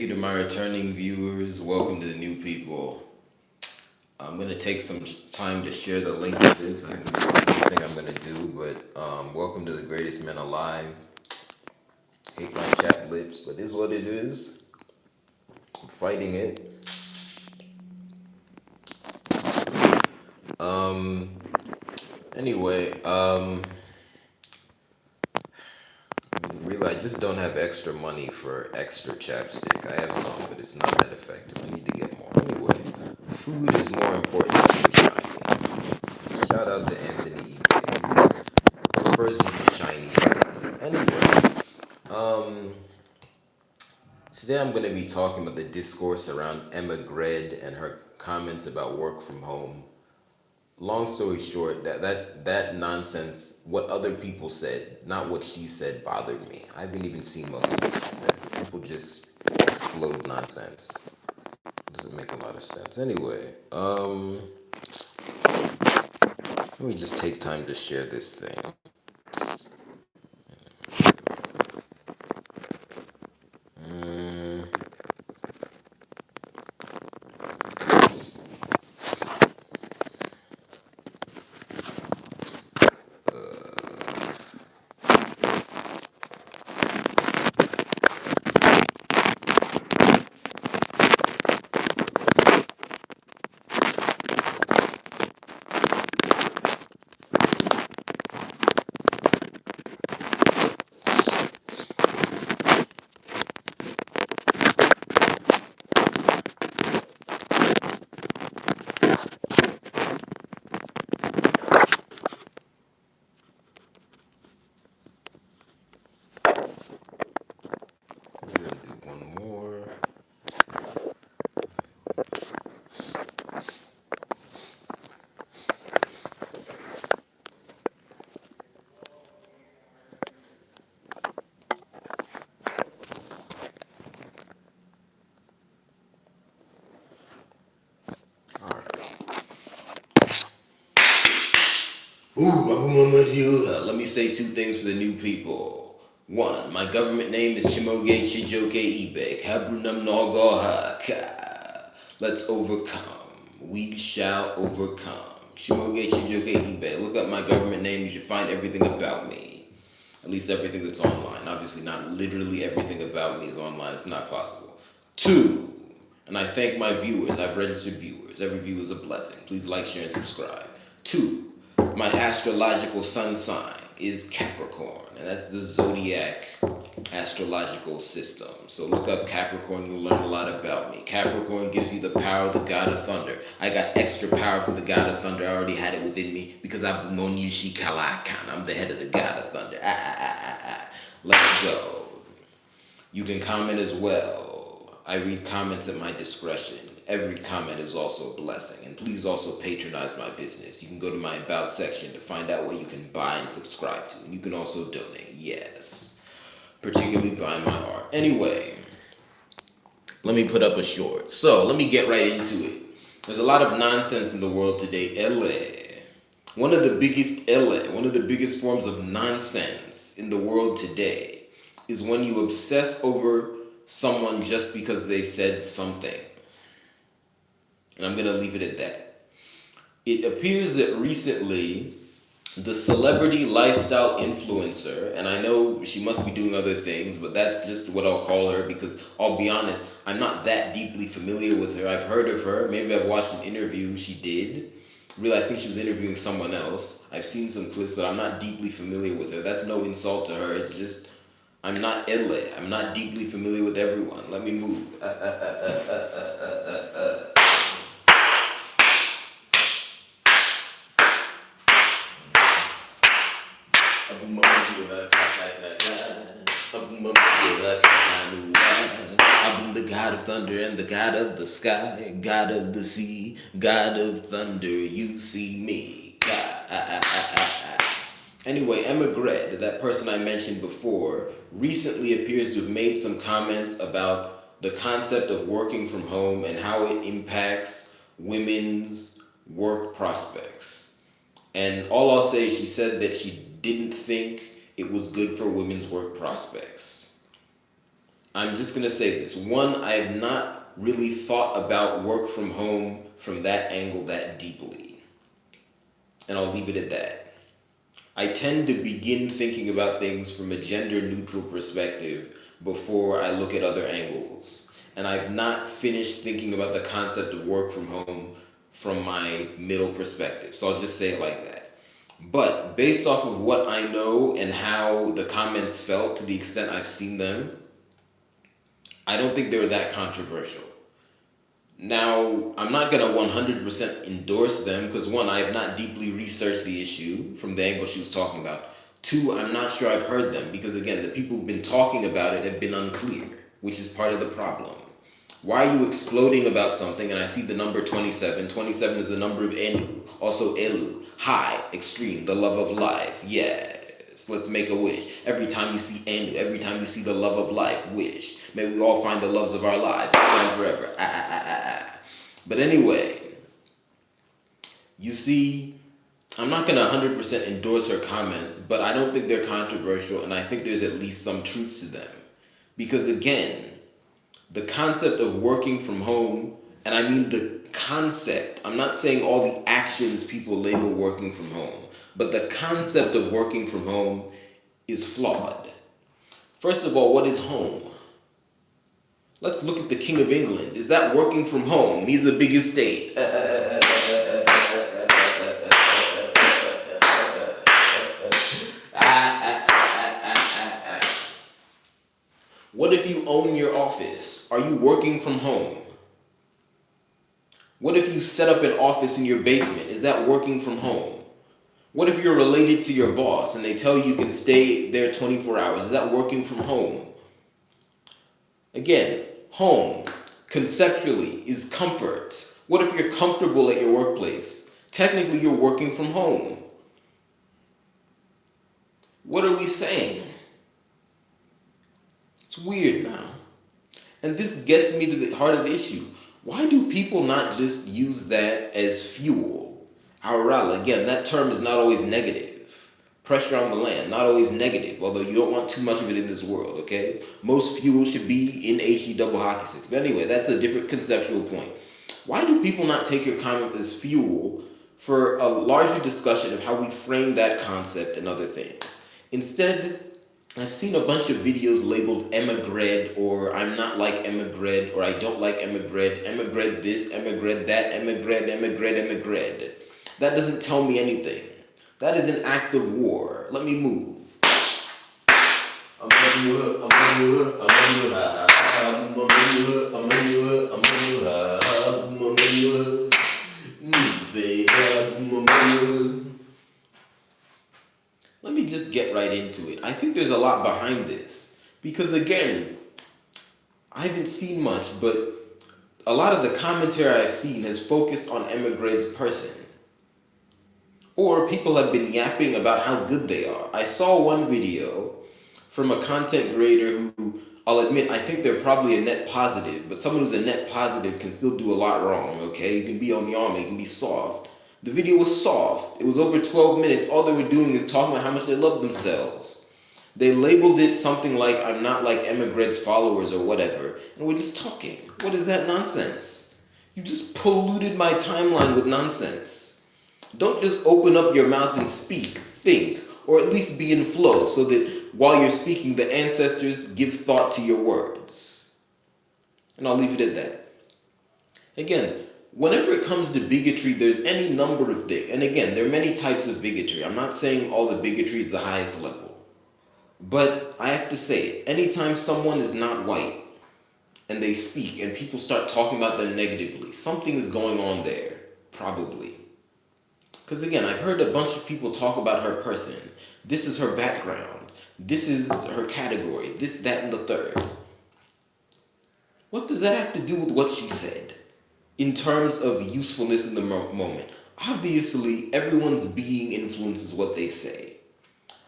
To my returning viewers, welcome to the new people. I'm gonna take some time to share the link of this. I think this is the thing I'm gonna do, but welcome to the greatest men alive. Hate my chapped lips, but this is what it is. I'm fighting it. Um. Anyway, really, I just don't have extra money for extra chapstick. I have some, but it's not that effective. I need to get more. Anyway, food is more important than shiny. Shout out to Anthony E. But first, you be shiny to eat. Anyway, um, today I'm going to be talking about the discourse around Emma GREDE and her comments about work from home. Long story short, that nonsense, what other people said, not what she said, bothered me. I haven't even seen most of what she said. People just explode nonsense. Doesn't make a lot of sense. Anyway, let me just take time to share this thing. Mm, I'm gonna do one more. All right. Let me say two things for the new people. One, my government name is Chimoge Shijoke Ibe. Kabrunam Nogoha Ka. Let's overcome. We shall overcome. Chimoge Shijoke Ibe. Look up my government name. You should find everything about me. At least everything that's online. Obviously, not literally everything about me is online. It's not possible. Two, and I thank my viewers. I've registered viewers. Every view is a blessing. Please like, share, and subscribe. Two, my astrological sun sign is Capricorn, and that's the zodiac astrological system. So look up Capricorn, you'll learn a lot about me. Capricorn gives you the power of the god of thunder. I got extra power from the god of thunder. I already had it within me because I'm Monishi Kalakan. I'm the head of the god of thunder. Let's go. You can comment as well. I read comments at my discretion. Every comment is also a blessing. And please also patronize my business. You can go to my About section to find out what you can buy and subscribe to. And you can also donate, yes. Particularly buy my art. Anyway, let me put up a short. So, let me get right into it. There's a lot of nonsense in the world today. One of the biggest forms of nonsense in the world today is when you obsess over someone just because they said something. And I'm going to leave it at that. It appears that recently, the celebrity lifestyle influencer, and I know she must be doing other things, but that's just what I'll call her because I'll be honest, I'm not that deeply familiar with her. I've heard of her. Maybe I've watched an interview she did. Really, I think she was interviewing someone else. I've seen some clips, but I'm not deeply familiar with her. That's no insult to her. It's just, I'm not Elle. I'm not deeply familiar with everyone. Let me move. I'm the god of thunder and the god of the sky, god of the sea, god of thunder, you see me. Anyway, Emma Grede, that person I mentioned before, recently appears to have made some comments about the concept of working from home and how it impacts women's work prospects. And all I'll say is she said that she didn't think it was good for women's work prospects. I'm just going to say this. One, I have not really thought about work from home from that angle that deeply. And I'll leave it at that. I tend to begin thinking about things from a gender neutral perspective before I look at other angles. And I've not finished thinking about the concept of work from home from my middle perspective. So I'll just say it like that. But based off of what I know and how the comments felt to the extent I've seen them, I don't think they were that controversial. Now, I'm not going to 100% endorse them because one, I have not deeply researched the issue from the angle she was talking about. Two, I'm not sure I've heard them because again, the people who've been talking about it have been unclear, which is part of the problem. Why are you exploding about something? And I see the number 27. 27 is the number of Enu, also Elu, high, extreme, the love of life. Yes, let's make a wish. Every time you see Enu, every time you see the love of life, wish. May we all find the loves of our lives, forever. But anyway, you see, I'm not going to 100% endorse her comments, but I don't think they're controversial, and I think there's at least some truth to them. Because again, the concept of working from home, and I mean the concept, I'm not saying all the actions people label working from home, but the concept of working from home is flawed. First of all, what is home? Let's look at the King of England. Is that working from home? He's the biggest state. What if you own your office? Are you working from home? What if you set up an office in your basement? Is that working from home? What if you're related to your boss and they tell you can stay there 24 hours? Is that working from home? Again, home, conceptually, is comfort. What if you're comfortable at your workplace? Technically, you're working from home. What are we saying? It's weird now. And this gets me to the heart of the issue. Why do people not just use that as fuel? Aurala, again, that term is not always negative. Pressure on the land, not always negative, although you don't want too much of it in this world, okay? Most fuel should be in HE double hockey sticks. But anyway, that's a different conceptual point. Why do people not take your comments as fuel for a larger discussion of how we frame that concept and other things? Instead, I've seen a bunch of videos labeled Emma-GREDE, or I'm not like Emma-GREDE, or I don't like Emma-GREDE, Emma-GREDE this, Emma-GREDE that, Emma-GREDE, Emma-GREDE, Emma-GREDE. That doesn't tell me anything. That is an act of war. Let me move. Let me just get right into it. I think there's a lot behind this. Because again, I haven't seen much, but a lot of the commentary I've seen has focused on Emma-GREDE's person. Or people have been yapping about how good they are. I saw one video from a content creator who, I'll admit, I think they're probably a net positive, but someone who's a net positive can still do a lot wrong, okay? You can be on the arm, you can be soft. The video was soft. It was over 12 minutes. All they were doing is talking about how much they love themselves. They labeled it something like, I'm not like Emma-GREDE's followers or whatever, and we're just talking. What is that nonsense? You just polluted my timeline with nonsense. Don't just open up your mouth and speak, think, or at least be in flow so that while you're speaking, the ancestors give thought to your words. And I'll leave it at that. Again, whenever it comes to bigotry, there's any number of things. And again, there are many types of bigotry. I'm not saying all the bigotry is the highest level. But I have to say it. Anytime someone is not white and they speak and people start talking about them negatively, something is going on there, probably. Because again, I've heard a bunch of people talk about her person. This is her background. This is her category. This, that, and the third. What does that have to do with what she said in terms of usefulness in the moment? Obviously, everyone's being influences what they say.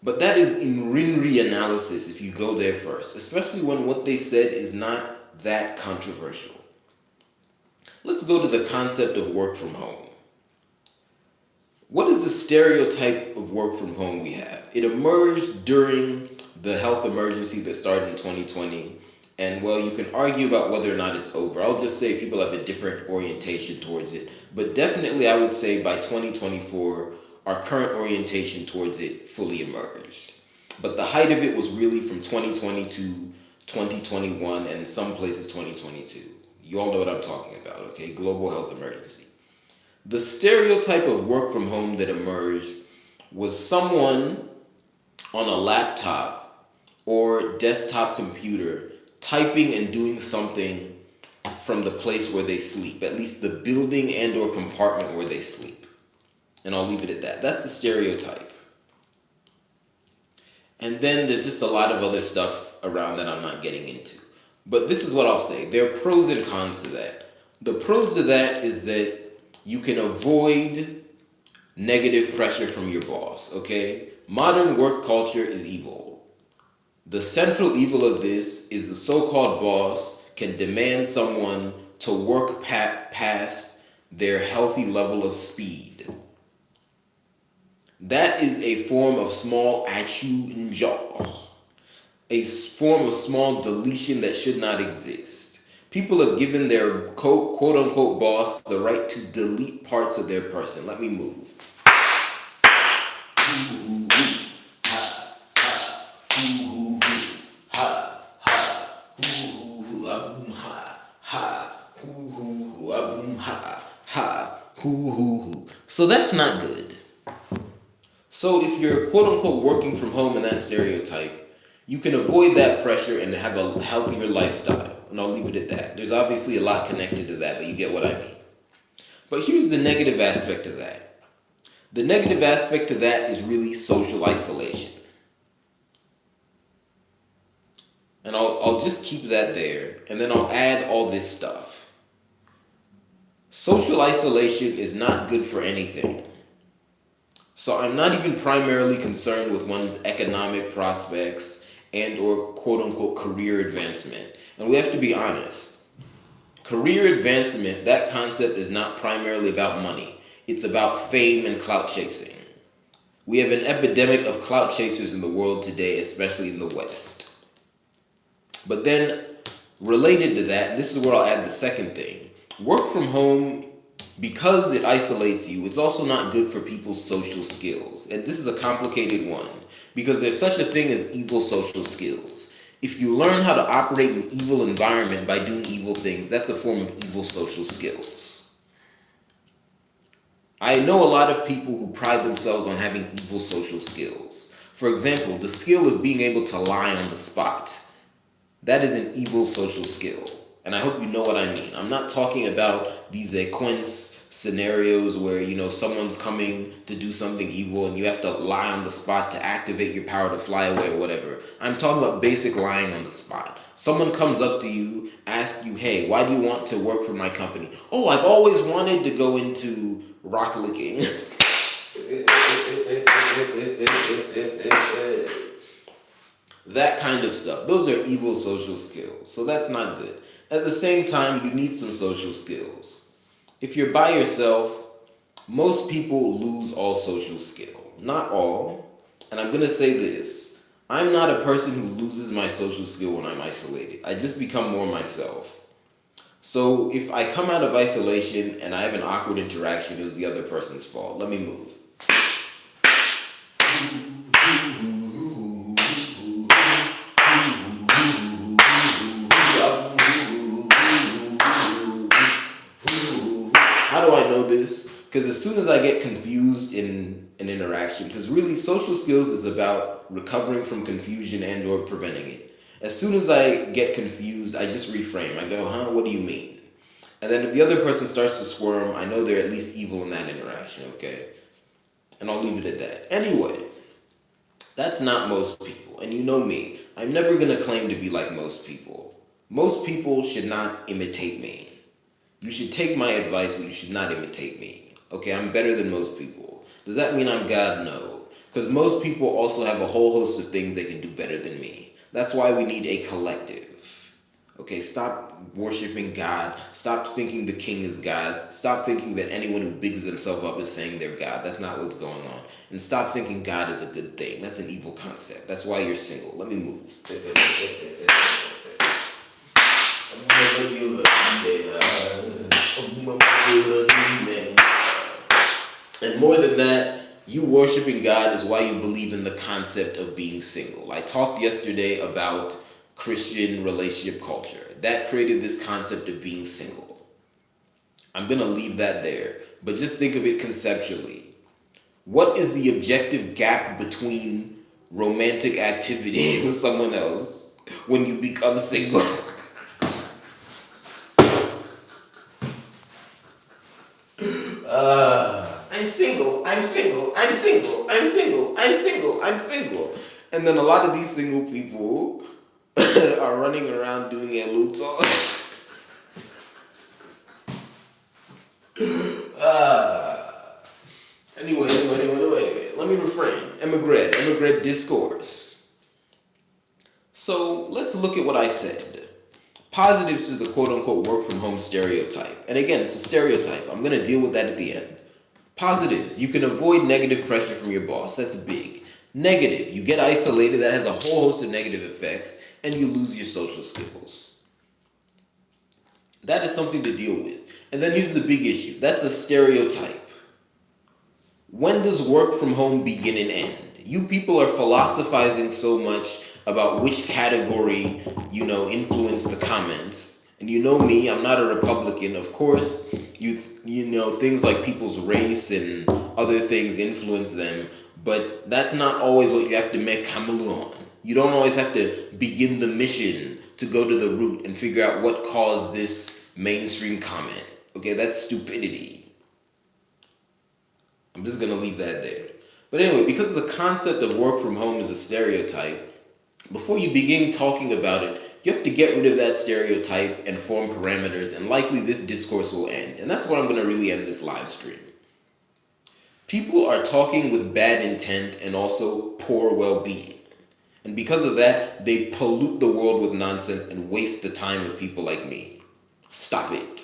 But that is in RINRI analysis if you go there first, especially when what they said is not that controversial. Let's go to the concept of work from home. What is the stereotype of work from home we have? It emerged during the health emergency that started in 2020 And well, you can argue about whether or not it's over. I'll just say people have a different orientation towards it. But definitely, I would say by 2024, our current orientation towards it fully emerged. But the height of it was really from 2020 to 2021, and some places 2022. You all know what I'm talking about, okay? Global health emergency. The stereotype of work from home that emerged was someone on a laptop or desktop computer typing and doing something from the place where they sleep, at least the building and or compartment where they sleep. And I'll leave it at that. That's the stereotype. And then there's just a lot of other stuff around that I'm not getting into. But this is what I'll say. There are pros and cons to that. The pros to that is that you can avoid negative pressure from your boss, okay? Modern work culture is evil. The central evil of this is the so-called boss can demand someone to work past their healthy level of speed. That is a form of small achoo, a form of small deletion that should not exist. People have given their quote-unquote boss the right to delete parts of their person. Let me move. So that's not good. So if you're quote-unquote working from home in that stereotype, you can avoid that pressure and have a healthier lifestyle. And I'll leave it at that. There's obviously a lot connected to that, but you get what I mean. But here's the negative aspect of that. The negative aspect of that is really social isolation. And I'll just keep that there, and then I'll add all this stuff. Social isolation is not good for anything. So I'm not even primarily concerned with one's economic prospects and or quote-unquote career advancement. And we have to be honest. Career advancement, that concept is not primarily about money. It's about fame and clout chasing. We have an epidemic of clout chasers in the world today, especially in the West. But then, related to that, this is where I'll add the second thing. Work from home, because it isolates you, it's also not good for people's social skills. And this is a complicated one, because there's such a thing as evil social skills. If you learn how to operate in an evil environment by doing evil things, that's a form of evil social skills. I know a lot of people who pride themselves on having evil social skills. For example, the skill of being able to lie on the spot. That is an evil social skill. And I hope you know what I mean. I'm not talking about these Quince scenarios where, someone's coming to do something evil and you have to lie on the spot to activate your power to fly away or whatever. I'm talking about basic lying on the spot. Someone comes up to you, asks you, hey, why do you want to work for my company? Oh, I've always wanted to go into rock licking. That kind of stuff. Those are evil social skills. So that's not good. At the same time, you need some social skills. If you're by yourself, most people lose all social skill. Not all. And I'm going to say this. I'm not a person who loses my social skill when I'm isolated. I just become more myself. So if I come out of isolation and I have an awkward interaction, it was the other person's fault. Let me move. How do I know this? Because as soon as I get confused in an interaction, because really social skills is about recovering from confusion and or preventing it. As soon as I get confused, I just reframe. I go, what do you mean? And then if the other person starts to squirm, I know they're at least evil in that interaction, okay? And I'll leave it at that. Anyway, that's not most people. And you know me. I'm never going to claim to be like most people. Most people should not imitate me. You should take my advice, but you should not imitate me. Okay, I'm better than most people. Does that mean I'm God? No. Because most people also have a whole host of things they can do better than me. That's why we need a collective. Okay, stop worshiping God. Stop thinking the king is God. Stop thinking that anyone who bigs themselves up is saying they're God. That's not what's going on. And stop thinking God is a good thing. That's an evil concept. That's why you're single. Let me move. And more than that, you worshiping God is why you believe in the concept of being single. I talked yesterday about Christian relationship culture. That created this concept of being single. I'm going to leave that there, but just think of it conceptually. What is the objective gap between romantic activity with someone else when you become single? I'm single, I'm single, I'm single, I'm single, I'm single, I'm single. And then a lot of these single people are running around doing a luto. Anyway, let me refrain. Emigrate discourse. So let's look at what I said. Positives to the quote-unquote work-from-home stereotype. And again, it's a stereotype. I'm going to deal with that at the end. Positives, you can avoid negative pressure from your boss. That's big. Negative, you get isolated. That has a whole host of negative effects, and you lose your social skills. That is something to deal with. And then here's the big issue. That's a stereotype. When does work from home begin and end? You people are philosophizing so much about which category, influence the comments. And you know me, I'm not a Republican. Of course, you know things like people's race and other things influence them, but that's not always what you have to make Camelon. You don't always have to begin the mission to go to the root and figure out what caused this mainstream comment. Okay, that's stupidity. I'm just going to leave that there. But anyway, because the concept of work from home is a stereotype, before you begin talking about it, you have to get rid of that stereotype and form parameters, and likely this discourse will end. And that's where I'm going to really end this live stream. People are talking with bad intent and also poor well-being. And because of that, they pollute the world with nonsense and waste the time of people like me. Stop it.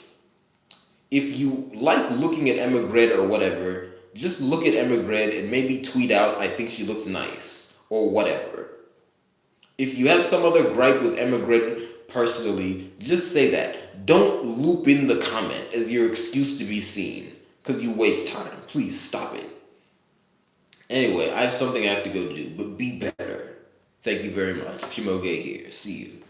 If you like looking at Emma GREDE or whatever, just look at Emma GREDE and maybe tweet out, I think she looks nice, or whatever. If you have some other gripe with Emma GREDE personally, just say that. Don't loop in the comment as your excuse to be seen, because you waste time. Please stop it. Anyway, I have something I have to go do, but be better. Thank you very much. Chimoge here. See you.